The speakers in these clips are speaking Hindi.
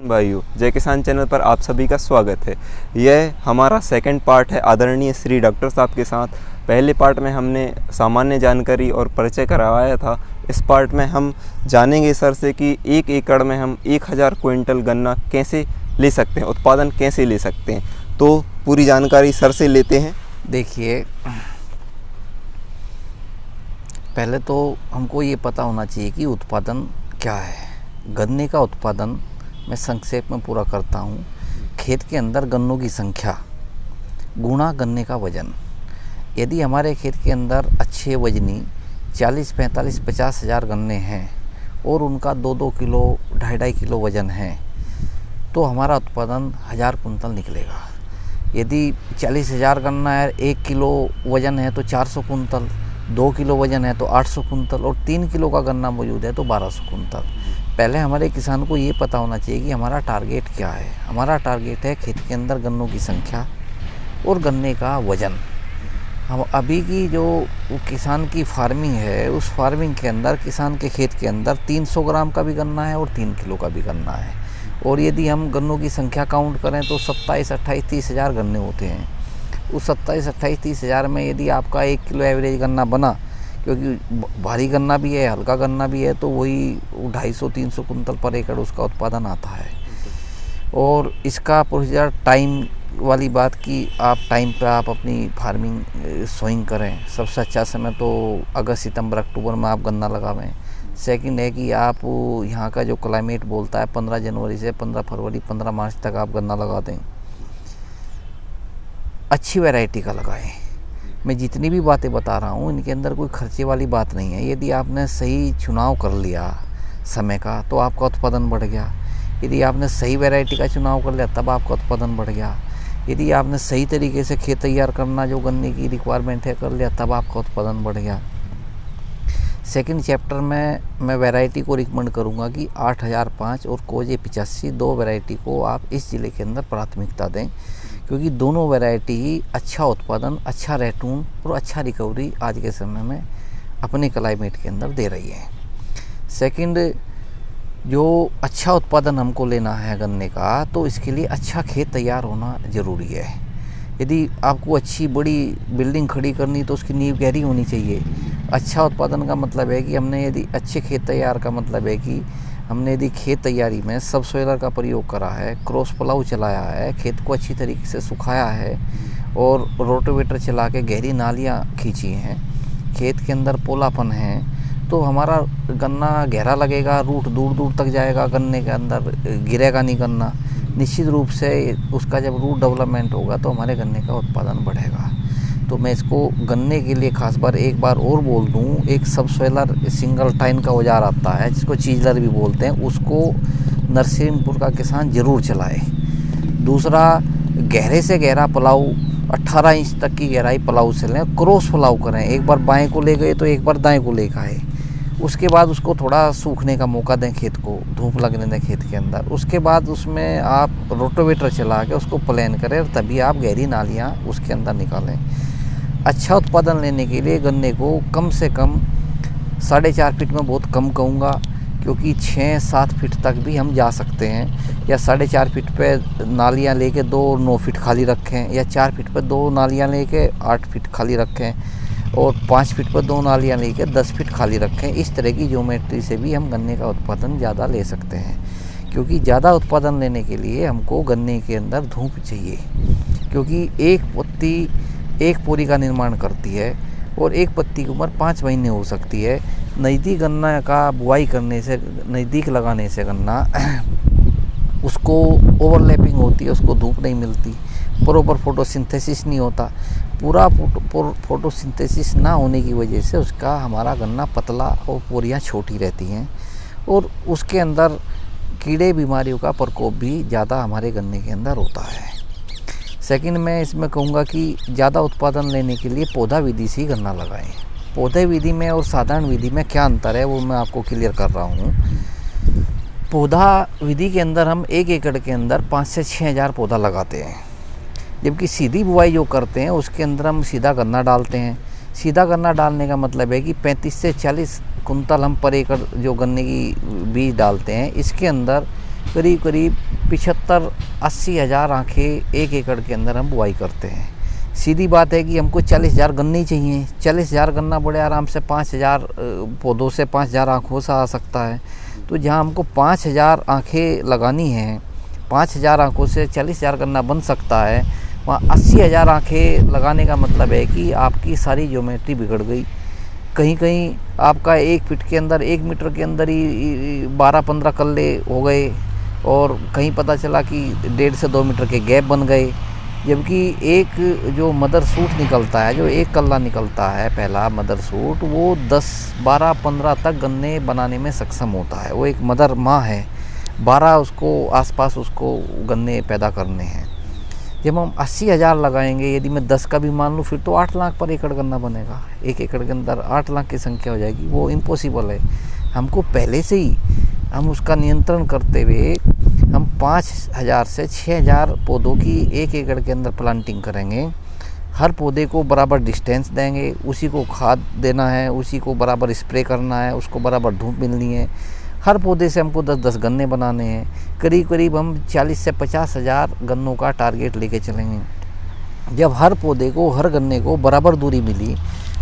भाइयों, जय किसान चैनल पर आप सभी का स्वागत है। यह हमारा सेकंड पार्ट है आदरणीय श्री डॉक्टर साहब के साथ। पहले पार्ट में हमने सामान्य जानकारी और परिचय करवाया था। इस पार्ट में हम जानेंगे सर से कि 1 एकड़ में हम 1000 क्विंटल गन्ना कैसे ले सकते हैं, उत्पादन कैसे ले सकते हैं। तो पूरी जानकारी सर से लेते हैं। देखिए, पहले तो हमको ये पता होना चाहिए कि उत्पादन क्या है। गन्ने का उत्पादन मैं संक्षेप में पूरा करता हूँ। खेत के अंदर गन्नों की संख्या गुणा गन्ने का वजन। यदि हमारे खेत के अंदर अच्छे वजनी 40, 45, 50 हज़ार गन्ने हैं और उनका 2-2 किलो 2.5 किलो वजन है, तो हमारा उत्पादन 1000 कुंतल निकलेगा। यदि 40,000 गन्ना है, 1 किलो वजन है तो 400 कुंतल, 2 किलो वजन है तो 800 कुंतल और 3 किलो का गन्ना मौजूद है तो 1200 कुंतल। पहले हमारे किसान को ये पता होना चाहिए कि हमारा टारगेट क्या है। हमारा टारगेट है खेत के अंदर गन्नों की संख्या और गन्ने का वज़न। हम अभी की जो किसान की फार्मिंग है, उस फार्मिंग के अंदर किसान के खेत के अंदर 300 ग्राम का भी गन्ना है और 3 किलो का भी गन्ना है। और यदि हम गन्नों की संख्या काउंट करें तो 27, 28, 30 हज़ार गन्ने होते हैं। उस 27, 28, 30 हज़ार में यदि आपका 1 किलो एवरेज गन्ना बना, क्योंकि भारी गन्ना भी है, हल्का गन्ना भी है, तो वही 250-300 कुंतल पर एकड़ उसका उत्पादन आता है। और इसका प्रोसीजर टाइम वाली बात की आप टाइम पे आप अपनी फार्मिंग सोइंग करें। सबसे अच्छा समय तो अगस्त, सितंबर, अक्टूबर में आप गन्ना लगावें। सेकंड है कि आप यहाँ का जो क्लाइमेट बोलता है 15 जनवरी से 15 फरवरी 15 मार्च तक आप गन्ना लगा दें। अच्छी वैरायटी का लगाएं। मैं जितनी भी बातें बता रहा हूँ इनके अंदर कोई खर्चे वाली बात नहीं है। यदि आपने सही चुनाव कर लिया समय का तो आपका उत्पादन बढ़ गया। यदि आपने सही वैरायटी का चुनाव कर लिया तब आपका उत्पादन बढ़ गया। यदि आपने सही तरीके से खेत तैयार करना जो गन्ने की रिक्वायरमेंट है कर लिया तब आपका उत्पादन बढ़ गया। सेकंड चैप्टर में मैं वैरायटी को रिकमेंड करूंगा कि 8005 और कोजे 85 दो वैरायटी को आप इस ज़िले के अंदर प्राथमिकता दें, क्योंकि दोनों वैरायटी ही अच्छा उत्पादन, अच्छा रेटून और अच्छा रिकवरी आज के समय में अपने क्लाइमेट के अंदर दे रही है। सेकंड, जो अच्छा उत्पादन हमको लेना है गन्ने का, तो इसके लिए अच्छा खेत तैयार होना ज़रूरी है। यदि आपको अच्छी बड़ी बिल्डिंग खड़ी करनी तो उसकी नींव गहरी होनी चाहिए। अच्छा उत्पादन का मतलब है कि हमने यदि अच्छे खेत तैयार का मतलब है कि हमने यदि खेत तैयारी में सब सोइलर का प्रयोग करा है, क्रॉस प्लाऊ चलाया है, खेत को अच्छी तरीके से सुखाया है और रोटोवेटर चला के गहरी नालियाँ खींची हैं, खेत के अंदर पोलापन है, तो हमारा गन्ना गहरा लगेगा, रूट दूर दूर तक जाएगा, गन्ने के अंदर गिरेगा नहीं गन्ना। निश्चित रूप से उसका जब रूट डेवलपमेंट होगा तो हमारे गन्ने का उत्पादन बढ़ेगा। तो मैं इसको गन्ने के लिए खास बार एक बार और बोल दूं, एक सब सोइलर सिंगल टाइन का औजार आता है जिसको चीजलर भी बोलते हैं, उसको नरसिंहपुर का किसान ज़रूर चलाए। दूसरा, गहरे से गहरा पलाऊ 18 इंच तक की गहराई पलाऊ से लें, क्रॉस पलाऊ करें। एक बार बाएं को ले गए तो एक बार दाएं को ले आए। उसके बाद उसको थोड़ा सूखने का मौका दें, खेत को धूप लगने दें खेत के अंदर। उसके बाद उसमें आप रोटोवेटर चला के उसको प्लेन करें और तभी आप गहरी नालियाँ उसके अंदर निकालें। अच्छा उत्पादन लेने के लिए गन्ने को कम से कम 4.5 फीट में बहुत कम कहूँगा, क्योंकि 6-7 फीट तक भी हम जा सकते हैं। या 4.5 फीट पे नालियाँ लेके 2-9 फीट खाली रखें, या 4 फीट पे 2 नालियाँ लेके 8 फीट खाली रखें, और 5 फीट पर 2 नालियाँ लेके 10 फीट खाली रखें। इस तरह की ज्योमेट्री से भी हम गन्ने का उत्पादन ज़्यादा ले सकते हैं, क्योंकि ज़्यादा उत्पादन लेने के लिए हमको गन्ने के अंदर धूप चाहिए, क्योंकि एक पत्ती एक पोरी का निर्माण करती है और एक पत्ती की उम्र 5 महीने हो सकती है। नज़दीक गन्ना का बुआई करने से, नज़दीक लगाने से गन्ना उसको ओवरलैपिंग होती है, उसको धूप नहीं मिलती, प्रॉपर फोटोसिंथेसिस नहीं होता। पूरा फोटोसिंथेसिस ना होने की वजह से उसका हमारा गन्ना पतला और पोरियाँ छोटी रहती हैं और उसके अंदर कीड़े बीमारियों का प्रकोप भी ज़्यादा हमारे गन्ने के अंदर होता है। सेकंड, मैं इसमें कहूँगा कि ज़्यादा उत्पादन लेने के लिए पौधा विधि से ही गन्ना लगाएं। पौधे विधि में और साधारण विधि में क्या अंतर है वो मैं आपको क्लियर कर रहा हूँ। पौधा विधि के अंदर हम 1 एकड़ के अंदर 5 से 6 हज़ार पौधा लगाते हैं, जबकि सीधी बुआई जो करते हैं उसके अंदर हम सीधा गन्ना डालते हैं। सीधा गन्ना डालने का मतलब है कि 35 से 40 कुंतल हम पर एकड़ जो गन्ने की बीज डालते हैं, इसके अंदर करीब करीब 75-80 हज़ार आँखें 1 एकड़ के अंदर हम बुआई करते हैं। सीधी बात है कि हमको 40,000 गन्ने ही चाहिए। 40,000 गन्ना बड़े आराम से 5,000 पौधों से 5,000 आँखों से आ सकता है। तो जहाँ हमको 5,000 आँखें लगानी हैं, 5,000 आँखों से 40,000 गन्ना बन सकता है, वहाँ 80,000 आँखें लगाने का मतलब है कि आपकी सारी ज्योमेट्री बिगड़ गई। कहीं कहीं आपका 1 फीट के अंदर 1 मीटर के अंदर ही 12-15 कल्ले हो गए, और कहीं पता चला कि 1.5 से 2 मीटर के गैप बन गए। जबकि एक जो मदर सूट निकलता है, जो एक कल्ला निकलता है पहला मदर सूट, वो 10, 12, 15 तक गन्ने बनाने में सक्षम होता है। वो एक मदर माँ है, 12 उसको आसपास उसको गन्ने पैदा करने हैं। जब हम 80,000 लगाएंगे, यदि मैं 10 का भी मान लूँ, फिर तो 8 लाख पर एकड़ गन्ना बनेगा। 1 एकड़ के अंदर 8 लाख की संख्या हो जाएगी, वो इम्पॉसिबल है। हमको पहले से ही हम उसका नियंत्रण करते हुए हम 5,000 से 6,000 पौधों की 1 एकड़ के अंदर प्लांटिंग करेंगे। हर पौधे को बराबर डिस्टेंस देंगे, उसी को खाद देना है, उसी को बराबर स्प्रे करना है, उसको बराबर धूप मिलनी है। हर पौधे से हमको 10-10 गन्ने बनाने हैं। करीब करीब हम 40 से 50,000 गन्नों का टारगेट लेके चलेंगे। जब हर पौधे को, हर गन्ने को बराबर दूरी मिली,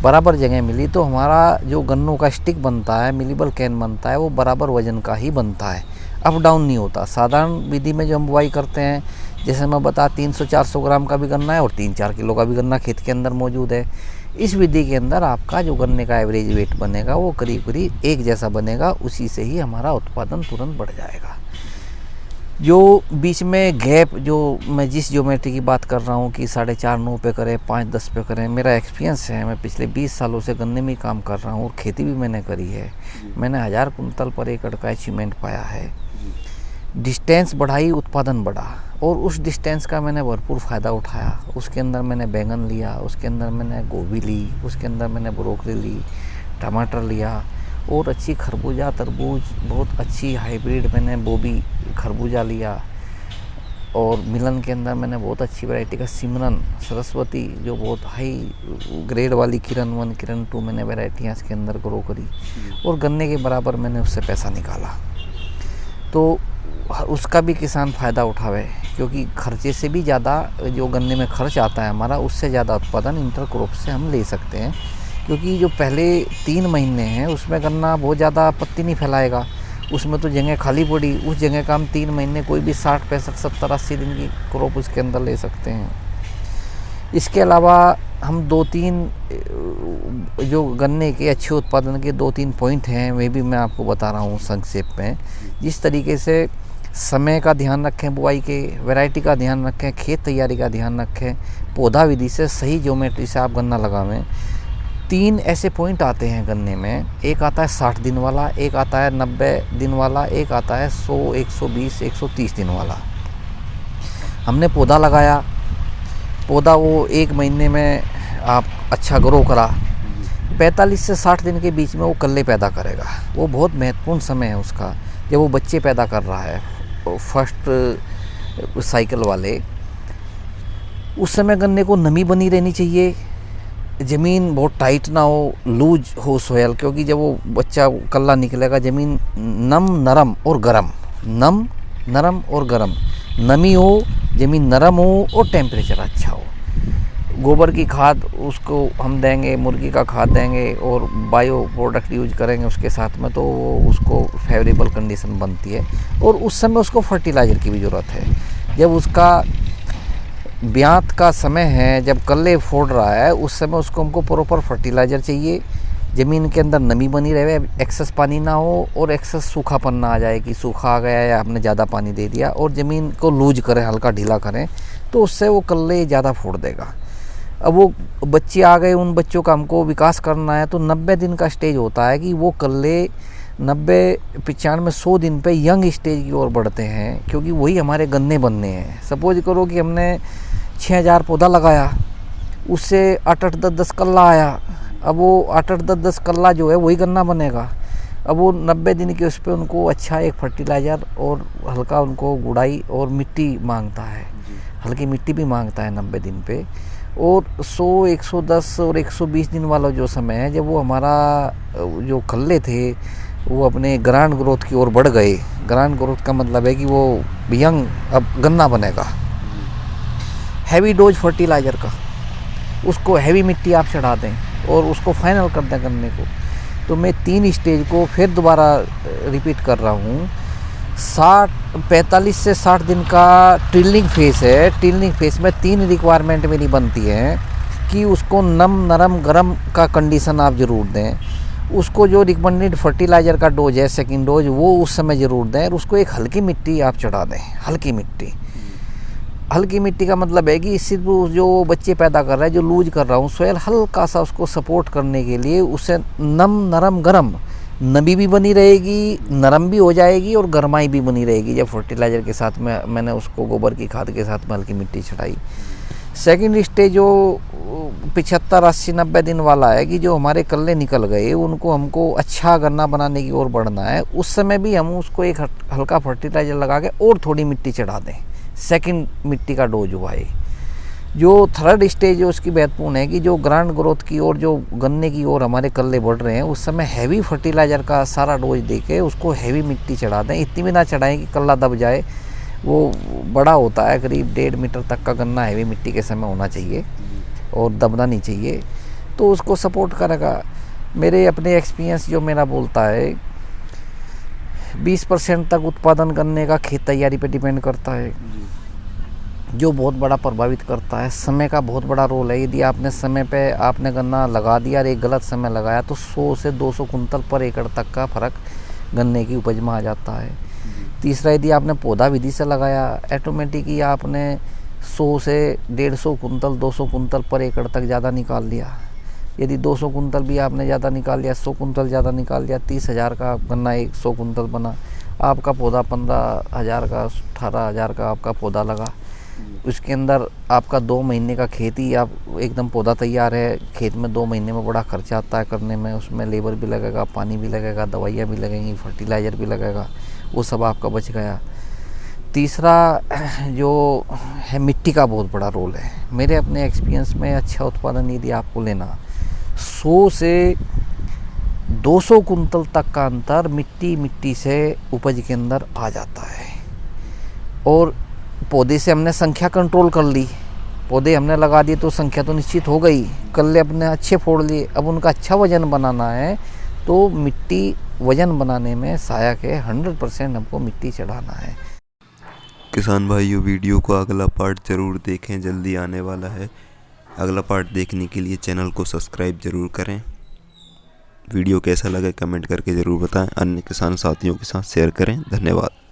बराबर जगह मिली, तो हमारा जो गन्नों का स्टिक बनता है, मिलीबल कैन बनता है, वो बराबर वजन का ही बनता है, अप डाउन नहीं होता। साधारण विधि में जो हम बुआई करते हैं, जैसे मैं बता 300-400 ग्राम का भी गन्ना है और 3-4 किलो का भी गन्ना खेत के अंदर मौजूद है। इस विधि के अंदर आपका जो गन्ने का एवरेज वेट बनेगा वो करीब करीब एक जैसा बनेगा, उसी से ही हमारा उत्पादन तुरंत बढ़ जाएगा। जो बीच में गैप, जो मैं जिस ज्योमेट्री की बात कर रहा हूँ कि 4.5-9 पे करें, 5-10 पे करें, मेरा एक्सपीरियंस है। मैं पिछले 20 सालों से गन्ने में ही काम कर रहा हूँ और खेती भी मैंने करी है। मैंने 1000 कुंतल पर एकड़ का अचीवमेंट पाया है। डिस्टेंस बढ़ाई, उत्पादन बढ़ा, और उस डिस्टेंस का मैंने भरपूर फ़ायदा उठाया। उसके अंदर मैंने बैंगन लिया, उसके अंदर मैंने गोभी ली, उसके अंदर मैंने ब्रोकली ली, टमाटर लिया, और अच्छी खरबूजा, तरबूज, बहुत अच्छी हाइब्रिड मैंने बोबी खरबूजा लिया। और मिलन के अंदर मैंने बहुत अच्छी वैरायटी का सिमरन, सरस्वती, जो बहुत हाई ग्रेड वाली किरण 1, किरण 2 मैंने वैरायटियाँ इसके अंदर ग्रो करी, और गन्ने के बराबर मैंने उससे पैसा निकाला। तो उसका भी किसान फ़ायदा उठावे, क्योंकि खर्चे से भी ज़्यादा जो गन्ने में खर्च आता है हमारा, उससे ज़्यादा उत्पादन इंटरक्रॉप से हम ले सकते हैं। क्योंकि जो पहले 3 महीने हैं उसमें गन्ना बहुत ज़्यादा पत्ती नहीं फैलाएगा, उसमें तो जगह खाली पड़ी। उस जगह का हम 3 महीने कोई भी 60, 65, 70, 80 दिन की क्रॉप उसके अंदर ले सकते हैं। इसके अलावा हम 2-3 जो गन्ने के अच्छे उत्पादन के 2-3 पॉइंट हैं, वे भी मैं आपको बता रहा हूँ संक्षेप में। जिस तरीके से समय का ध्यान रखें, बुआई के वैरायटी का ध्यान रखें, खेत तैयारी का ध्यान रखें, पौधा विधि से सही ज्योमेट्री से आप गन्ना लगावें। 3 ऐसे पॉइंट आते हैं गन्ने में। एक आता है 60 दिन वाला, एक आता है 90 दिन वाला, एक आता है 100, 120, 130 दिन वाला। हमने पौधा लगाया, पौधा वो 1 महीने में आप अच्छा ग्रो करा, 45 से 60 दिन के बीच में वो कल्ले पैदा करेगा। वो बहुत महत्वपूर्ण समय है उसका, जब वो बच्चे पैदा कर रहा है फर्स्ट साइकिल वाले। उस समय गन्ने को नमी बनी रहनी चाहिए, ज़मीन बहुत टाइट ना हो, लूज हो सोयल, क्योंकि जब वो बच्चा कल्ला निकलेगा, ज़मीन नम, नरम और गरम, नम, नरम और गरम, नमी हो, ज़मीन नरम हो और टेम्परेचर अच्छा हो। गोबर की खाद उसको हम देंगे, मुर्गी का खाद देंगे और बायो प्रोडक्ट यूज करेंगे उसके साथ में, तो वो उसको फेवरेबल कंडीशन बनती है। और उस समय उसको फर्टिलाइज़र की भी ज़रूरत है। जब उसका ब्यात का समय है, जब कल्ले फोड़ रहा है, उस समय उसको हमको प्रॉपर फर्टिलाइज़र चाहिए। ज़मीन के अंदर नमी बनी रहे, एक्सेस पानी ना हो और एक्सेस सूखापन ना आ जाए कि सूखा आ गया या आपने ज़्यादा पानी दे दिया, और ज़मीन को लूज करें, हल्का ढीला करें, तो उससे वो कल्ले ज़्यादा फोड़ देगा। अब वो बच्चे आ गए, उन बच्चों का हमको विकास करना है, तो 90 दिन का स्टेज होता है कि वो कल्ले 90, 95, 100 दिन पे यंग स्टेज की ओर बढ़ते हैं, क्योंकि वही हमारे गन्ने बनने हैं। सपोज करो कि हमने 6000 पौधा लगाया, उससे 8-8, 10-10 कल्ला आया। अब वो 8-8, 10-10 कल्ला जो है वही गन्ना बनेगा। अब वो 90 दिन के उस पर उनको अच्छा एक फर्टिलाइज़र और हल्का उनको गुड़ाई और मिट्टी मांगता है, हल्की मिट्टी भी मांगता है 90 दिन पे। और 100, 110 और 120 दिन वाला जो समय है, जब वो हमारा जो कल्ले थे वो अपने ग्रांड ग्रोथ की ओर बढ़ गए। ग्रांड ग्रोथ का मतलब है कि वो यंग अब गन्ना बनेगा। हैवी डोज फर्टिलाइज़र का, उसको हैवी मिट्टी आप चढ़ा दें और उसको फाइनल कर दें गन्ने को। तो मैं 3 स्टेज को फिर दोबारा रिपीट कर रहा हूँ। 45 से 60 दिन का टिल्लिंग फेस है। टिल्लिंग फेस में 3 रिक्वायरमेंट मेरी बनती है कि उसको नम, नरम, गरम का कंडीशन आप ज़रूर दें। उसको जो रिकमेंडेड फर्टिलाइज़र का डोज है, सेकंड डोज, वो उस समय ज़रूर दें। और उसको एक हल्की मिट्टी आप चढ़ा दें। हल्की मिट्टी, हल्की मिट्टी का मतलब है कि सिर्फ जो बच्चे पैदा कर रहा है, जो लूज कर रहा हूँ सोयल, हल्का सा उसको सपोर्ट करने के लिए उसे नम, नरम, गरम, नमी भी बनी रहेगी, नरम भी हो जाएगी और गरमाई भी बनी रहेगी। जब फर्टिलाइज़र के साथ में मैंने उसको गोबर की खाद के साथ में हल्की मिट्टी चढ़ाई। सेकंड स्टेज जो 75, 80, 90 दिन वाला है कि जो हमारे कल्ले निकल गए, उनको हमको अच्छा गन्ना बनाने की ओर बढ़ना है। उस समय भी हम उसको एक हल्का फर्टिलाइज़र लगा के और थोड़ी मिट्टी चढ़ा दें। सेकंड मिट्टी का डोज हुआ है। जो थर्ड स्टेज है उसकी महत्वपूर्ण है कि जो ग्रांड ग्रोथ की ओर, जो गन्ने की ओर हमारे कल्ले बढ़ रहे हैं, उस समय हैवी फर्टिलाइज़र का सारा डोज देके उसको हैवी मिट्टी चढ़ा दें। इतनी भी ना चढ़ाएं कि कल्ला दब जाए। वो बड़ा होता है, करीब 1.5 मीटर तक का गन्ना हैवी मिट्टी के समय होना चाहिए और दबना नहीं चाहिए, तो उसको सपोर्ट करेगा। मेरे अपने एक्सपीरियंस जो मेरा बोलता है, 20% तक उत्पादन करने का खेत तैयारी पे डिपेंड करता है, जो बहुत बड़ा प्रभावित करता है। समय का बहुत बड़ा रोल है। यदि आपने समय पे आपने गन्ना लगा दिया और एक गलत समय लगाया तो 100 से 200 कुंतल पर एकड़ तक का फर्क गन्ने की उपज में आ जाता है। तीसरा, यदि आपने पौधा विधि से लगाया, ऑटोमेटिक ही आपने 100 से 150 कुंतल, 200 कुंतल पर एकड़ तक ज़्यादा निकाल लिया। यदि 200 कुंतल भी आपने ज़्यादा निकाल लिया, 100 कुंतल ज़्यादा निकाल लिया, 30,000 का गन्ना 100 कुंतल बना। आपका पौधा 15,000 का, 18,000 का आपका पौधा लगा। उसके अंदर आपका 2 महीने का खेती, आप एकदम पौधा तैयार है, खेत में 2 महीने में बड़ा खर्चा आता है करने में। उसमें लेबर भी लगेगा, पानी भी लगेगा, दवाइयाँ भी लगेंगी, फर्टिलाइज़र भी लगेगा, वो सब आपका बच गया। तीसरा जो है, मिट्टी का बहुत बड़ा रोल है। मेरे अपने एक्सपीरियंस में अच्छा उत्पादन यदि आपको लेना, 100 से 200 कुंतल तक का अंतर मिट्टी से उपज के अंदर आ जाता है। और पौधे से हमने संख्या कंट्रोल कर ली, पौधे हमने लगा दिए तो संख्या तो निश्चित हो गई, कल्ले अपने अच्छे फोड़ लिए। अब उनका अच्छा वजन बनाना है तो मिट्टी वजन बनाने में सहायक है। 100% हमको मिट्टी चढ़ाना है। किसान भाइयों, वीडियो को अगला पार्ट ज़रूर देखें, जल्दी आने वाला है। अगला पार्ट देखने के लिए चैनल को सब्सक्राइब ज़रूर करें। वीडियो कैसा लगा कमेंट करके ज़रूर बताएं। अन्य किसान साथियों के साथ शेयर करें। धन्यवाद।